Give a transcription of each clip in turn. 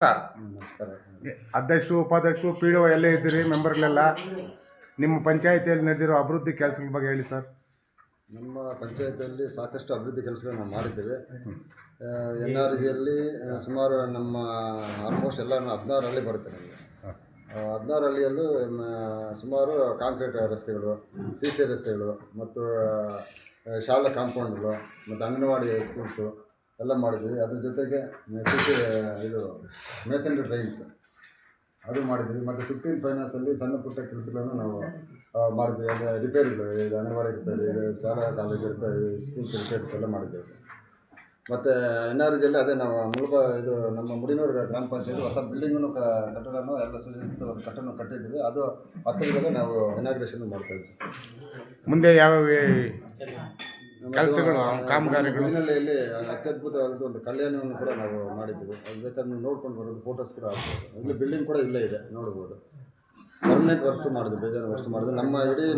ನಮಸ್ಕಾರ. ಅಧ್ಯಕ್ಷರು ಉಪಾಧ್ಯಕ್ಷರು ಪಿ ಡಿ ಒ ಎಲ್ಲ ಇದ್ದೀರಿ ಮೆಂಬರ್ಗಳೆಲ್ಲ. ನಿಮ್ಮ ಪಂಚಾಯಿತಿಯಲ್ಲಿ ನಡೆದಿರೋ ಅಭಿವೃದ್ಧಿ ಕೆಲಸಗಳ ಬಗ್ಗೆ ಹೇಳಿ ಸರ್. ನಮ್ಮ ಪಂಚಾಯತಿಯಲ್ಲಿ ಸಾಕಷ್ಟು ಅಭಿವೃದ್ಧಿ ಕೆಲಸಗಳನ್ನು ನಾವು ಮಾಡಿದ್ದೇವೆ. NRGಯಲ್ಲಿ ಸುಮಾರು ನಮ್ಮ ಆಲ್ಮೋಸ್ಟ್ ಎಲ್ಲ 16 ಹಳ್ಳಿ ಬರುತ್ತೆ ನಮಗೆ. 16 ಹಳ್ಳಿಯಲ್ಲೂ ಸುಮಾರು ಕಾಂಕ್ರೀಟ್ ರಸ್ತೆಗಳು, CC ರಸ್ತೆಗಳು ಮತ್ತು ಶಾಲಾ ಕಾಂಪೌಂಡ್ಗಳು ಮತ್ತು ಅಂಗನವಾಡಿ ಸ್ಕೂಲ್ಸು ಎಲ್ಲ ಮಾಡಿದ್ದೀವಿ. ಅದ್ರ ಜೊತೆಗೆ ಇದು ಮೇಸನ್ರಿ ಡ್ರೈನ್ಸ್ ಅದು ಮಾಡಿದ್ದೀವಿ. ಮತ್ತು 15 ಫೈನಾನ್ಸಲ್ಲಿ ಸಣ್ಣ ಪುಟ್ಟ ಕೆಲಸಗಳನ್ನು ನಾವು ಮಾಡಿದ್ದೀವಿ. ಅಂದರೆ ರಿಪೇರಿಗಳು, ಇದು ಅಂಗನವಾಡಿ ರಿಪೇರಿ, ಇದು ಶಾಲಾ ಕಾಲೇಜು ರಿಪೇರಿ, ಸ್ಕೂಲ್ಸ್ ರಿಪೇರ್ಸ್ ಎಲ್ಲ ಮಾಡಿದ್ದೇವೆ. ಮತ್ತು NRGಯಲ್ಲಿ ಅದೇ ನಾವು ಇದು ನಮ್ಮ ಮುಡಿನೂರು ಗ್ರಾಮ ಪಂಚಾಯತ್ ಹೊಸ ಬಿಲ್ಡಿಂಗನ್ನು ಕಟ್ಟಡನೂ ಎಲ್ಲ ಸುಸಜ್ಜಿತ ಒಂದು ಕಟ್ಟಡ ಕಟ್ಟಿದ್ದೀವಿ. ಅದು 10 ನಾವು ಇನಾಗ್ರೇಷನ್ ಮಾಡ್ತಾಯಿದ್ದೀವಿ. ಮುಂದೆ ಯಾವ ಕೆಲಸಗಳು ಕಾಮಗಾರಿಗಳು? ಮುಡಿನಳ್ಳಿಯಲ್ಲಿ ಅತ್ಯದ್ಭುತವಾದ ಒಂದು ಕಲ್ಯಾಣವನ್ನು ಕೂಡ ನಾವು ಮಾಡಿದ್ದೀವಿ. ಅದು ಬೇಕಾದ್ರೆ ನೀವು ನೋಡ್ಕೊಂಡು ಬರೋದು, ಫೋಟೋಸ್ ಕೂಡ ಆಗ್ಬೋದು. ಇಲ್ಲಿ ಬಿಲ್ಡಿಂಗ್ ಕೂಡ ಇಲ್ಲೇ ಇದೆ, ನೋಡ್ಬೋದು. ಪರ್ಮನೆಂಟ್ ವರ್ಕ್ಸ್ ಮಾಡಿದ್ವಿ, ಬೇಜಾರು ವರ್ಕ್ಸ್ ಮಾಡಿದ್ವಿ.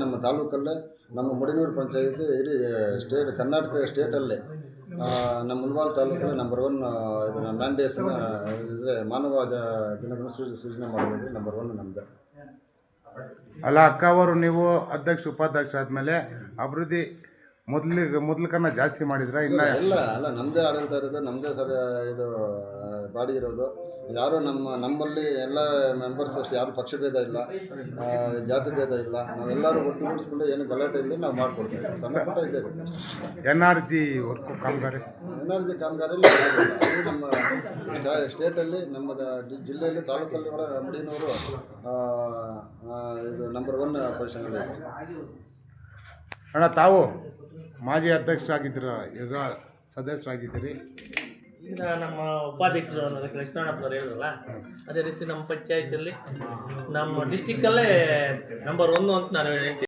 ನಮ್ಮ ತಾಲೂಕಲ್ಲೇ ನಮ್ಮ ಮುಡಿನೂರು ಪಂಚಾಯತಿ ಇಡೀ ಕರ್ನಾಟಕ ಸ್ಟೇಟಲ್ಲೇ ನಮ್ಮ ಮುಳಬಾಗಿಲು ತಾಲೂಕಲ್ಲಿ ನಂಬರ್ 1 ಇದನ್ನು ಮ್ಯಾಂಡೇಸನ್ನು ಇದ್ರೆ ಮಾನವ ದಿನಗಳನ್ನು ಸೃಜನೆ ಮಾಡೋದಂದರೆ ನಂಬರ್ 1 ನಮ್ಮದು. ಅಲ್ಲ ಅಕ್ಕ ಅವರು, ನೀವು ಅಧ್ಯಕ್ಷ ಉಪಾಧ್ಯಕ್ಷ ಆದಮೇಲೆ ಅಭಿವೃದ್ಧಿ ಮೊದಲಕನ್ನ ಜಾಸ್ತಿ ಮಾಡಿದ್ರೆ ಅಲ್ಲ ನಮ್ಮದೇ ಆಡಳಿತ ಇರೋದು, ನಮ್ಮದೇ ಇದು ಬಾಡಿ ಇರೋದು. ಯಾರು ನಮ್ಮಲ್ಲಿ ಎಲ್ಲ ಮೆಂಬರ್ಸ್ ಅಷ್ಟು ಯಾರು ಪಕ್ಷಭೇದ ಇಲ್ಲ, ಜಾತಿ ಭೇದ ಇಲ್ಲ. ನಾವೆಲ್ಲರೂ ಒಟ್ಟುಗೂಡಿಸ್ಕೊಂಡು ಏನು ಗಲಾಟೆ ಇಲ್ಲ, ನಾವು ಮಾಡಿಕೊಡ್ತೇವೆ. ಸಣ್ಣ ಪುಟ್ಟ ಇದ್ದೇವೆ. NRG ವರ್ಕ್ ಕಾಮಗಾರಿ, NRG ಕಾಮಗಾರಿಯಲ್ಲಿ ಅದು ನಮ್ಮ ಸ್ಟೇಟಲ್ಲಿ, ನಮ್ಮ ಜಿಲ್ಲೆಯಲ್ಲಿ, ತಾಲೂಕಲ್ಲಿ ಕೂಡ ಮುಡಿನೂರು ಇದು ನಂಬರ್ 1 ಪೊಸಿಷನಲ್ಲಿ. ಅಣ್ಣ, ತಾವು ಮಾಜಿ ಅಧ್ಯಕ್ಷರಾಗಿದ್ದೀರ, ಈಗ ಸದಸ್ಯರಾಗಿದ್ದೀರಿ. ಈಗ ನಮ್ಮ ಉಪಾಧ್ಯಕ್ಷರು ಅನ್ನೋದಕ್ಕೆ ಲಕ್ಷ್ಮಣಪ್ಪನವ್ರು ಹೇಳಿದ್ರಲ್ಲ, ಅದೇ ರೀತಿ ನಮ್ಮ ಪಂಚಾಯತಿಯಲ್ಲಿ ನಮ್ಮ ಡಿಸ್ಟಿಕ್ಕಲ್ಲೇ ನಂಬರ್ 1 ಅಂತ ನಾನು ಹೇಳ್ತೀನಿ.